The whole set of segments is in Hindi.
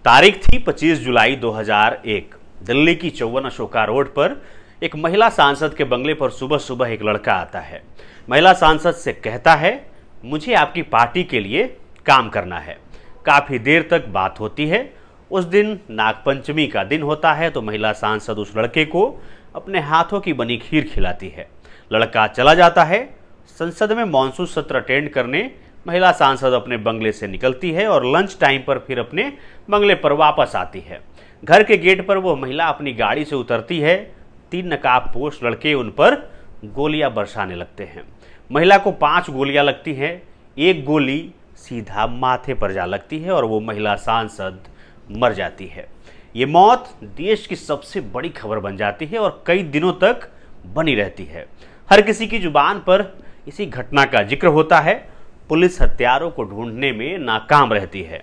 तारीख थी 25 जुलाई 2001। दिल्ली की 54 अशोका रोड पर एक महिला सांसद के बंगले पर सुबह सुबह एक लड़का आता है। महिला सांसद से कहता है, मुझे आपकी पार्टी के लिए काम करना है। काफ़ी देर तक बात होती है। उस दिन नागपंचमी का दिन होता है तो महिला सांसद उस लड़के को अपने हाथों की बनी खीर खिलाती है। लड़का चला जाता है। संसद में मॉनसून सत्र अटेंड करने महिला सांसद अपने बंगले से निकलती है और लंच टाइम पर फिर अपने बंगले पर वापस आती है। घर के गेट पर वो महिला अपनी गाड़ी से उतरती है। 3 नकाबपोश लड़के उन पर गोलियां बरसाने लगते हैं। महिला को 5 गोलियां लगती हैं। एक गोली सीधा माथे पर जा लगती है और वो महिला सांसद मर जाती है। ये मौत देश की सबसे बड़ी खबर बन जाती है और कई दिनों तक बनी रहती है। हर किसी की जुबान पर इसी घटना का जिक्र होता है। पुलिस हत्यारों को ढूंढने में नाकाम रहती है।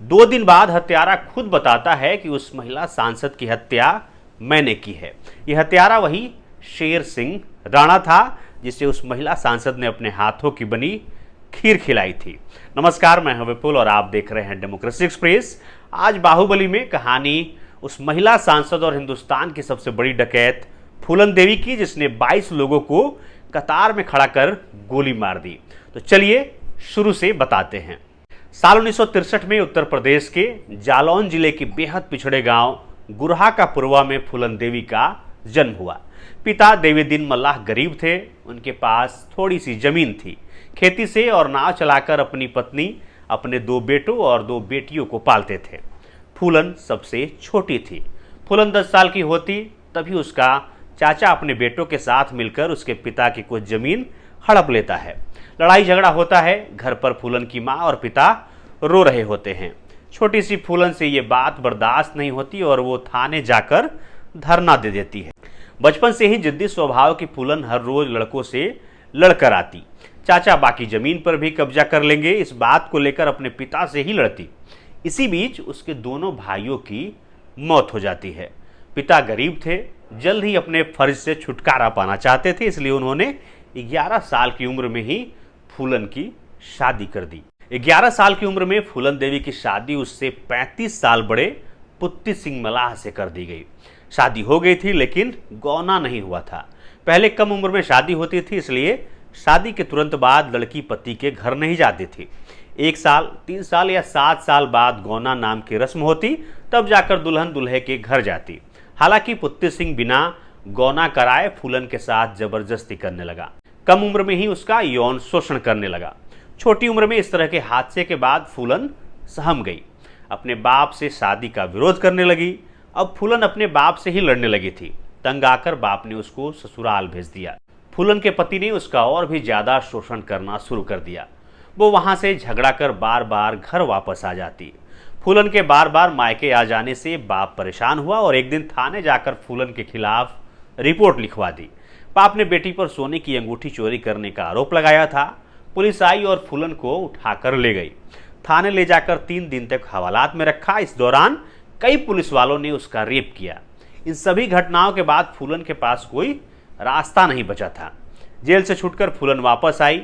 2 दिन बाद हत्यारा खुद बताता है कि उस महिला सांसद की हत्या मैंने की है। यह हत्यारा वही शेर सिंह राणा था जिसे उस महिला सांसद ने अपने हाथों की बनी खीर खिलाई थी। नमस्कार, मैं हूं विपुल और आप देख रहे हैं डेमोक्रेसी एक्सप्रेस। आज बाहुबली में कहानी उस महिला सांसद और हिंदुस्तान की सबसे बड़ी डकैत फूलन देवी की, जिसने 22 लोगों को कतार में खड़ा कर गोली मार दी। तो चलिए शुरू से बताते हैं। साल 1963 में उत्तर प्रदेश के जालौन जिले के बेहद पिछड़े गांव गुरहा का पुरवा में फूलन देवी का जन्म हुआ। पिता देवीदीन मल्लाह गरीब थे। उनके पास थोड़ी सी जमीन थी। खेती से और नाव चलाकर अपनी पत्नी, अपने 2 बेटों और 2 बेटियों को पालते थे। फूलन सबसे छोटी थी। फूलन 10 साल की होती तभी उसका चाचा अपने बेटों के साथ मिलकर उसके पिता की कुछ जमीन हड़प लेता है। लड़ाई झगड़ा होता है। घर पर फूलन की माँ और पिता रो रहे होते हैं। छोटी सी फूलन से ये बात बर्दाश्त नहीं होती और वो थाने जाकर धरना दे देती है। बचपन से ही जिद्दी स्वभाव की फूलन हर रोज लड़कों से लड़कर आती। चाचा बाकी जमीन पर भी कब्जा कर लेंगे, इस बात को लेकर अपने पिता से ही लड़ती। इसी बीच उसके दोनों भाइयों की मौत हो जाती है। पिता गरीब थे, जल्द ही अपने फर्ज से छुटकारा पाना चाहते थे, इसलिए उन्होंने 11 साल की उम्र में ही फूलन की शादी कर दी। 11 साल की उम्र में फूलन देवी की शादी उससे 35 साल बड़े पुत्ती सिंह मल्लाह से कर दी गई। शादी हो गई थी लेकिन गौना नहीं हुआ था। पहले कम उम्र में शादी होती थी, इसलिए शादी के तुरंत बाद लड़की पति के घर नहीं जाती थी। 1 साल, 3 साल या 7 साल बाद गौना नाम की रस्म होती, तब जाकर दुल्हन दूल्हे के घर जाती। हालांकि पुत्ती सिंह बिना गौना कराए फूलन के साथ जबरदस्ती करने लगा। कम उम्र में ही उसका यौन शोषण करने लगा। छोटी उम्र में इस तरह के हादसे के बाद फूलन सहम गई। अपने बाप से शादी का विरोध करने लगी। अब फूलन अपने बाप से ही लड़ने लगी थी। तंग आकर बाप ने उसको ससुराल भेज दिया। फूलन के पति ने उसका और भी ज्यादा शोषण करना शुरू कर दिया। वो वहां से झगड़ा कर बार बार घर वापस आ जाती। फूलन के बार बार मायके आ जाने से बाप परेशान हुआ और एक दिन थाने जाकर फूलन के खिलाफ रिपोर्ट लिखवा दी। बाप ने बेटी पर सोने की अंगूठी चोरी करने का आरोप लगाया था। पुलिस आई और फूलन को उठाकर ले गई। थाने ले जाकर 3 दिन तक हवालात में रखा। इस दौरान कई पुलिस वालों ने उसका रेप किया। इन सभी घटनाओं के बाद फूलन के पास कोई रास्ता नहीं बचा था। जेल से छूटकर फूलन वापस आई।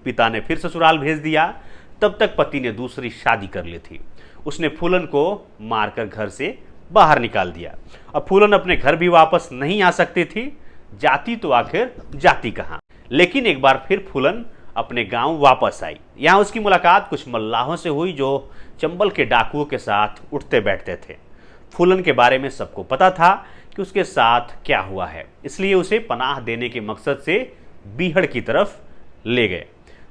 पिता ने फिर ससुराल भेज दिया। तब तक पति ने दूसरी शादी कर ली थी। उसने फूलन को मारकर घर से बाहर निकाल दिया। अब फूलन अपने घर भी वापस नहीं आ सकती थी। जाती तो आखिर जाती कहाँ। लेकिन एक बार फिर फूलन अपने गांव वापस आई। यहाँ उसकी मुलाकात कुछ मल्लाहों से हुई जो चंबल के डाकुओं के साथ उठते बैठते थे। फूलन के बारे में सबको पता था कि उसके साथ क्या हुआ है, इसलिए उसे पनाह देने के मकसद से बीहड़ की तरफ ले गए।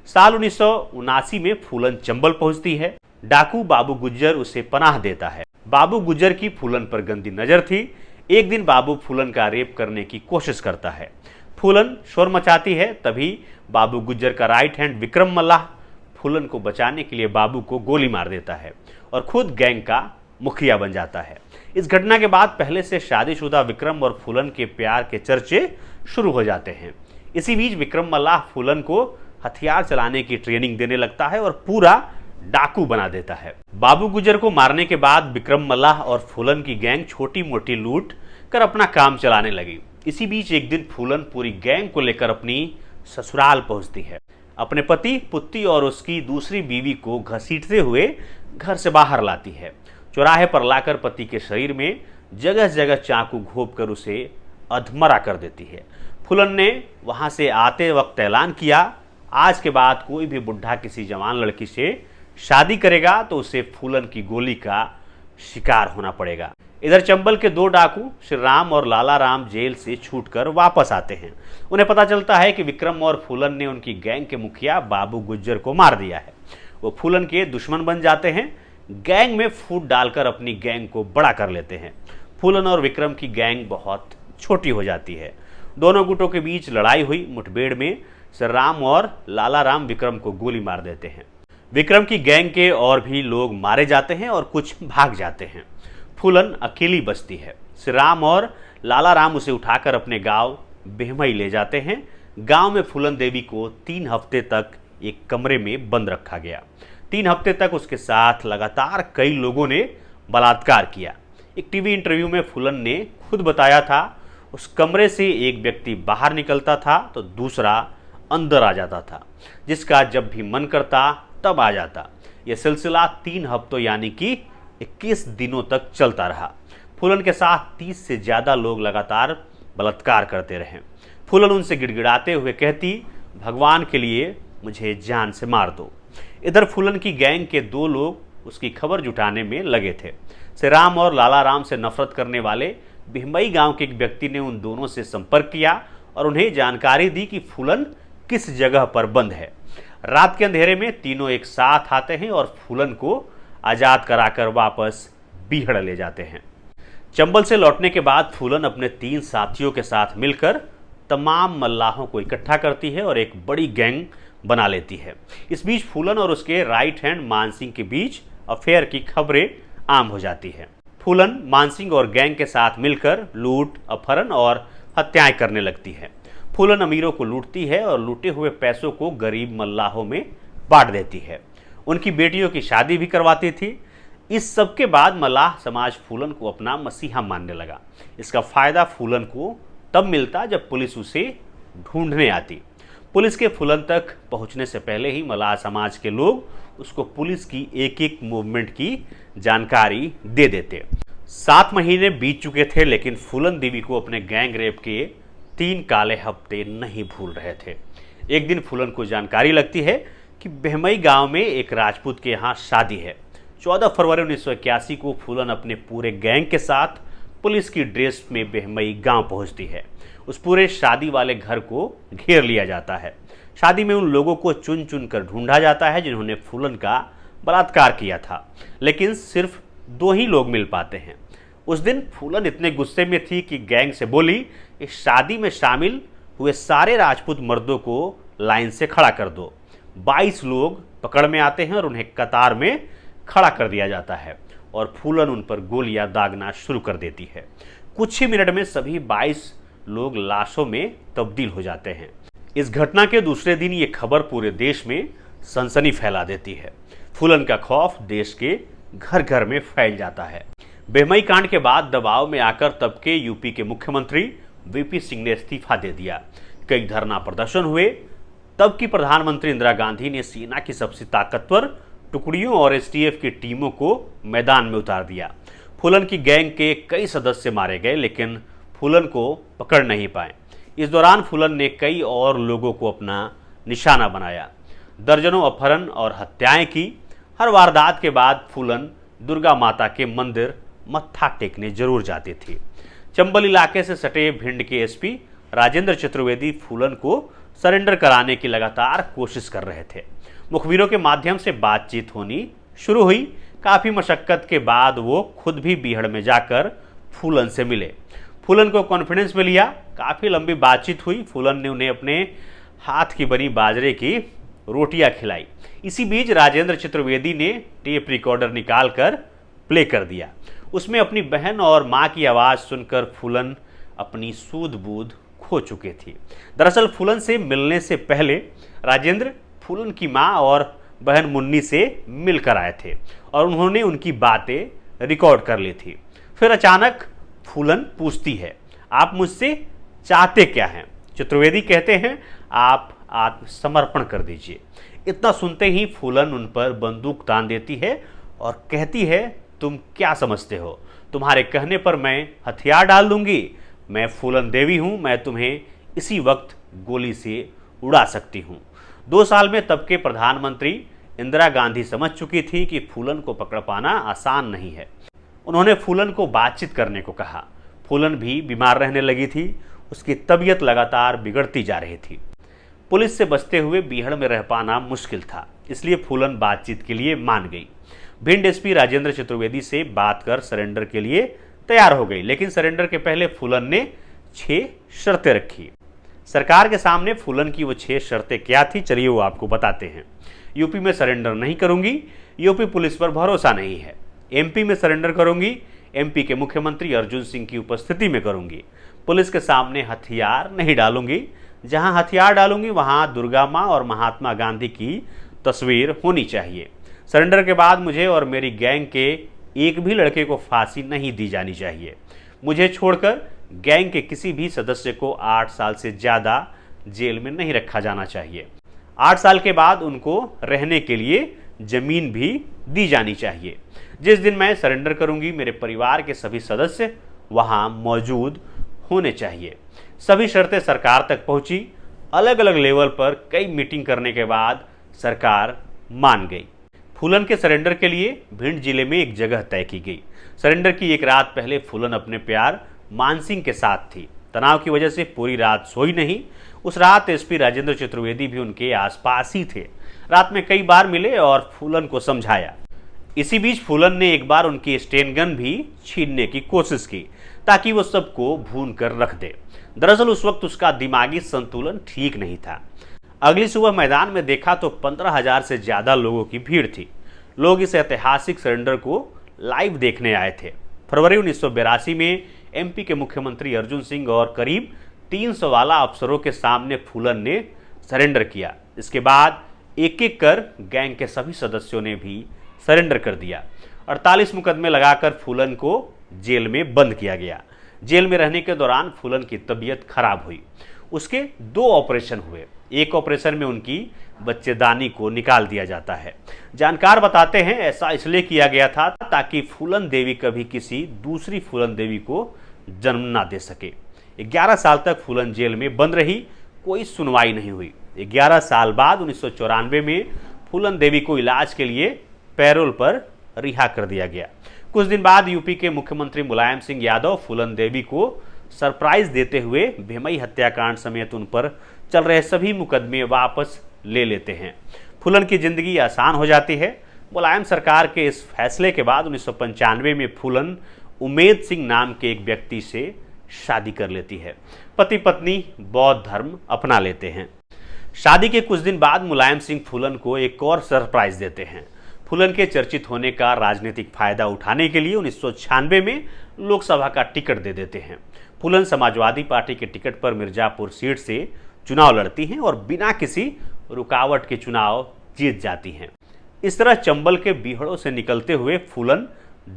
साल 1979 में फूलन चंबल पहुंचती है। डाकू बाबू गुज्जर उसे पनाह देता है। बाबू गुज्जर की फूलन पर गंदी नजर थी। एक दिन बाबू फूलन का रेप करने की कोशिश करता है। फूलन शोर मचाती है। तभी बाबू गुज्जर का राइट हैंड विक्रम मल्लाह फूलन को बचाने के लिए बाबू को गोली मार देता है और खुद गैंग का मुखिया बन जाता है। इस घटना के बाद पहले से शादीशुदा विक्रम और फूलन के प्यार के चर्चे शुरू हो जाते हैं। इसी बीच विक्रम मल्लाह फूलन को हथियार चलाने की ट्रेनिंग देने लगता है और पूरा डाकू बना देता है। बाबू गुज्जर को मारने के बाद विक्रम मल्लाह और फूलन की गैंग छोटी मोटी लूट कर अपना काम चलाने लगी। इसी बीच एक दिन फूलन पूरी गैंग को लेकर अपनी ससुराल पहुंचती है। अपने पति, पुत्ती और उसकी दूसरी बीवी को घसीटते हुए घर से बाहर लाती है। चौराहे पर लाकर पति के शरीर में जगह जगह चाकू घोंपकर उसे अधमरा कर देती है। फूलन ने वहां से आते वक्त ऐलान किया, आज के बाद कोई भी बुढ़ा किसी जवान लड़की से शादी करेगा तो उसे फूलन की गोली का शिकार होना पड़ेगा। इधर चंबल के दो डाकू श्री राम और लाला राम जेल से छूटकर वापस आते हैं। उन्हें पता चलता है कि विक्रम और फूलन ने उनकी गैंग के मुखिया बाबू गुज्जर को मार दिया है। वो फूलन के दुश्मन बन जाते हैं, गैंग में फूट डालकर अपनी गैंग को बड़ा कर लेते हैं। फूलन और विक्रम की गैंग बहुत छोटी हो जाती है। दोनों गुटों के बीच लड़ाई हुई मुठभेड़ में श्री राम और लाला राम विक्रम को गोली मार देते हैं। विक्रम की गैंग के और भी लोग मारे जाते हैं और कुछ भाग जाते हैं। फूलन अकेली बचती है। श्री राम और लाला राम उसे उठाकर अपने गांव बेहमई ले जाते हैं। गांव में फूलन देवी को 3 हफ्ते तक एक कमरे में बंद रखा गया। 3 हफ्ते तक उसके साथ लगातार कई लोगों ने बलात्कार किया। एक टीवी इंटरव्यू में फूलन ने खुद बताया था, उस कमरे से एक व्यक्ति बाहर निकलता था तो दूसरा अंदर आ जाता था, जिसका जब भी मन करता तब आ जाता। यह सिलसिला 3 हफ्तों यानी कि 21 दिनों तक चलता रहा। फूलन के साथ 30 से ज्यादा लोग लगातार बलात्कार करते रहे। फूलन उनसे गिड़गिड़ाते हुए कहती, भगवान के लिए मुझे जान से मार दो। इधर फूलन की गैंग के 2 लोग उसकी खबर जुटाने में लगे थे। श्री राम और लाला राम से नफरत करने वाले बिहमई गांव के एक व्यक्ति ने उन दोनों से संपर्क किया और उन्हें जानकारी दी कि फूलन किस जगह पर बंद है। रात के अंधेरे में तीनों एक साथ आते हैं और फूलन को आजाद कराकर वापस बीहड़ ले जाते हैं। चंबल से लौटने के बाद फूलन अपने 3 साथियों के साथ मिलकर तमाम मल्लाहों को इकट्ठा करती है और एक बड़ी गैंग बना लेती है। इस बीच फूलन और उसके राइट हैंड मानसिंह के बीच अफेयर की खबरें आम हो जाती है। फूलन मानसिंह और गैंग के साथ मिलकर लूट, अपहरण और हत्याएं करने लगती है। फूलन अमीरों को लूटती है और लूटे हुए पैसों को गरीब मल्लाहों में बांट देती है। उनकी बेटियों की शादी भी करवाती थी। इस सब के बाद मल्लाह समाज फूलन को अपना मसीहा मानने लगा। इसका फायदा फूलन को तब मिलता जब पुलिस उसे ढूंढने आती। पुलिस के फूलन तक पहुंचने से पहले ही मल्लाह समाज के लोग उसको पुलिस की एक मूवमेंट की जानकारी दे देते। 7 महीने बीत चुके थे, लेकिन फूलन देवी को अपने गैंग रेप के 3 काले हफ्ते नहीं भूल रहे थे। एक दिन फूलन को जानकारी लगती है कि बेहमई गांव में एक राजपूत के यहाँ शादी है। 14 फरवरी 1981 को फूलन अपने पूरे गैंग के साथ पुलिस की ड्रेस में बेहमई गांव पहुंचती है। उस पूरे शादी वाले घर को घेर लिया जाता है। शादी में उन लोगों को चुन चुन कर ढूंढा जाता है जिन्होंने फूलन का बलात्कार किया था, लेकिन सिर्फ 2 ही लोग मिल पाते हैं। उस दिन फूलन इतने गुस्से में थी कि गैंग से बोली, इस शादी में शामिल हुए सारे राजपूत मर्दों को लाइन से खड़ा कर दो। 22 लोग पकड़ में आते हैं और उन्हें कतार में खड़ा कर दिया जाता है और फूलन उन पर गोलियां दागना शुरू कर देती है। कुछ ही मिनट में सभी 22 लोग लाशों में तब्दील हो जाते हैं। इस घटना के दूसरे दिन ये खबर पूरे देश में सनसनी फैला देती है। फूलन का खौफ देश के घर घर में फैल जाता है। बेहमई कांड के बाद दबाव में आकर तब के यूपी के मुख्यमंत्री वीपी सिंह ने इस्तीफा दे दिया। कई धरना प्रदर्शन हुए। तब की प्रधानमंत्री इंदिरा गांधी ने सेना की सबसे ताकतवर टुकड़ियों और एसटीएफ की टीमों को मैदान में उतार दिया। फूलन की गैंग के कई सदस्य मारे गए, लेकिन फूलन को पकड़ नहीं पाए। इस दौरान फूलन ने कई और लोगों को अपना निशाना बनाया। दर्जनों अपहरण और हत्याएं की। हर वारदात के बाद फूलन दुर्गा माता के मंदिर मत्था टेकने जरूर जाती थी। चंबल इलाके से सटे भिंड के एसपी राजेंद्र चतुर्वेदी फूलन को सरेंडर कराने की लगातार कोशिश कर रहे थे। मुखबिरों के माध्यम से बातचीत होनी शुरू हुई। काफ़ी मशक्कत के बाद वो खुद भी बीहड़ में जाकर फूलन से मिले। फूलन को कॉन्फिडेंस में लिया। काफ़ी लंबी बातचीत हुई। फूलन ने उन्हें अपने हाथ की बनी बाजरे की रोटियां खिलाई। इसी बीच राजेंद्र चतुर्वेदी ने टेप रिकॉर्डर निकालकर प्ले कर दिया। उसमें अपनी बहन और माँ की आवाज़ सुनकर फूलन अपनी सूध बूध खो चुके थी। दरअसल फूलन से मिलने से पहले राजेंद्र फूलन की माँ और बहन मुन्नी से मिलकर आए थे और उन्होंने उनकी बातें रिकॉर्ड कर ली थी। फिर अचानक फूलन पूछती है, आप मुझसे चाहते क्या हैं? चतुर्वेदी कहते हैं, आप आत्मसमर्पण कर दीजिए। इतना सुनते ही फूलन उन पर बंदूक तान देती है और कहती है, तुम क्या समझते हो? तुम्हारे कहने पर मैं हथियार डाल दूंगी? मैं फूलन देवी हूं, मैं तुम्हें इसी वक्त गोली से उड़ा सकती हूं। 2 साल में तब के प्रधानमंत्री इंदिरा गांधी समझ चुकी थी कि फूलन को पकड़ पाना आसान नहीं है। उन्होंने फूलन को बातचीत करने को कहा। फूलन भी बीमार रहने लगी थी, उसकी तबीयत लगातार बिगड़ती जा रही थी। पुलिस से बचते हुए बीहड़ में रह पाना मुश्किल था, इसलिए फूलन बातचीत के लिए मान गई। भिंड एसपी राजेंद्र चतुर्वेदी से बात कर सरेंडर के लिए तैयार हो गई, लेकिन सरेंडर के पहले फूलन ने 6 शर्तें रखी। सरकार के सामने फूलन की वो 6 शर्तें क्या थी, चलिए वो आपको बताते हैं। यूपी में सरेंडर नहीं करूंगी, यूपी पुलिस पर भरोसा नहीं है। एमपी में सरेंडर करूंगी, एमपी के मुख्यमंत्री अर्जुन सिंह की उपस्थिति में करूंगी। पुलिस के सामने हथियार नहीं डालूंगी, जहां हथियार डालूंगी वहां दुर्गा मां और महात्मा गांधी की तस्वीर होनी चाहिए। सरेंडर के बाद मुझे और मेरी गैंग के एक भी लड़के को फांसी नहीं दी जानी चाहिए। मुझे छोड़कर गैंग के किसी भी सदस्य को 8 साल से ज़्यादा जेल में नहीं रखा जाना चाहिए। 8 साल के बाद उनको रहने के लिए जमीन भी दी जानी चाहिए। जिस दिन मैं सरेंडर करूंगी, मेरे परिवार के सभी सदस्य वहां मौजूद होने चाहिए। सभी शर्तें सरकार तक पहुंची। अलग अलग लेवल पर कई मीटिंग करने के बाद सरकार मान गई। फूलन के सरेंडर के लिए भिंड जिले में एक जगह तय की गई। सरेंडर की एक रात पहले फूलन अपने प्यार मानसिंह के साथ थी। तनाव की वजह से पूरी रात सोई नहीं। उस रात एसपी राजेंद्र चतुर्वेदी भी उनके आसपास ही थे। रात में कई बार मिले और फूलन को समझाया। इसी बीच फूलन ने एक बार उनकी स्टेन गन भी छीनने की कोशिश की ताकि वो सबको भून कर रख दे। दरअसल उस वक्त उसका दिमागी संतुलन ठीक नहीं था। अगली सुबह मैदान में देखा तो 15,000 से ज्यादा लोगों की भीड़ थी। लोग इस ऐतिहासिक सरेंडर को लाइव देखने आए थे। फरवरी 1982 में एमपी के मुख्यमंत्री अर्जुन सिंह और करीब 300 वाला अफसरों के सामने फूलन ने सरेंडर किया। इसके बाद एक एक कर गैंग के सभी सदस्यों ने भी सरेंडर कर दिया। 48 मुकदमे लगाकर फूलन को जेल में बंद किया गया। जेल में रहने के दौरान फूलन की तबीयत खराब हुई। उसके 2 ऑपरेशन हुए। एक ऑपरेशन में उनकी बच्चेदानी को निकाल दिया जाता है। जानकार बताते हैं ऐसा इसलिए किया गया था ताकि फूलन देवी कभी किसी दूसरी फूलन देवी को जन्म ना दे सके। 11 साल तक फूलन जेल में बंद रही, कोई सुनवाई नहीं हुई। 11 साल बाद 1994 में फूलन देवी को इलाज के लिए पैरोल पर रिहा कर दिया गया। कुछ दिन बाद यूपी के मुख्यमंत्री मुलायम सिंह यादव फूलन देवी को सरप्राइज देते हुए भिमई हत्याकांड समेत उन पर चल रहे सभी मुकदमे वापस ले लेते हैं। फूलन की जिंदगी आसान हो जाती है। मुलायम सरकार के इस फैसले के बाद 1995 में फूलन उमेद सिंह नाम के एक व्यक्ति से शादी कर लेती है। पति पत्नी बौद्ध धर्म अपना लेते हैं। शादी के कुछ दिन बाद मुलायम सिंह फूलन को एक और सरप्राइज देते हैं। फूलन के चर्चित होने का राजनीतिक फायदा उठाने के लिए 1996 में लोकसभा का टिकट दे देते हैं। फूलन समाजवादी पार्टी के टिकट पर मिर्जापुर सीट से चुनाव लड़ती हैं और बिना किसी रुकावट के चुनाव जीत जाती हैं। इस तरह चंबल के बीहड़ों से निकलते हुए फूलन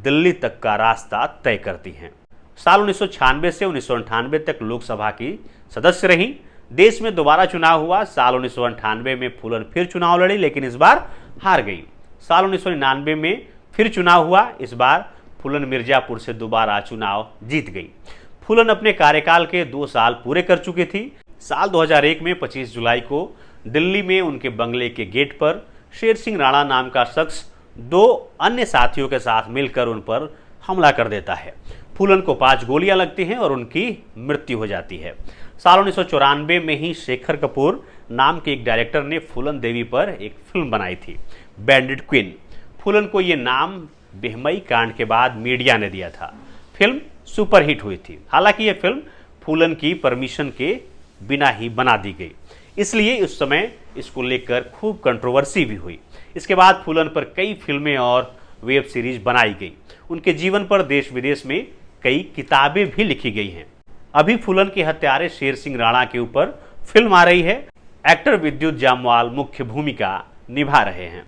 दिल्ली तक का रास्ता तय करती हैं। साल 1996 से 1998 तक लोकसभा की सदस्य रहीं। देश में दोबारा चुनाव हुआ। साल 1998 में फूलन फिर चुनाव लड़ी, लेकिन इस बार हार गई। साल 1999 में फिर चुनाव हुआ। इस बार फूलन मिर्जापुर से दोबारा चुनाव जीत गई। फूलन अपने कार्यकाल के 2 साल पूरे कर चुकी थी। साल 2001 में 25 जुलाई को दिल्ली में उनके बंगले के गेट पर शेर सिंह राणा नाम का शख्स 2 अन्य साथियों के साथ मिलकर उन पर हमला कर देता है। फूलन को 5 गोलियां लगती हैं और उनकी मृत्यु हो जाती है। साल 1994 में ही शेखर कपूर नाम के एक डायरेक्टर ने फूलन देवी पर एक फिल्म बनाई थी, बैंडिट क्वीन। फूलन को ये नाम भिमई कांड के बाद मीडिया ने दिया था। फिल्म सुपरहिट हुई थी। हालांकि यह फिल्म फूलन की परमिशन के बिना ही बना दी गई, इसलिए उस समय इसको लेकर खूब कंट्रोवर्सी भी हुई। इसके बाद फूलन पर कई फिल्में और वेब सीरीज बनाई गई। उनके जीवन पर देश विदेश में कई किताबें भी लिखी गई हैं। अभी फूलन के हत्यारे शेर सिंह राणा के ऊपर फिल्म आ रही है। एक्टर विद्युत जामवाल मुख्य भूमिका निभा रहे हैं।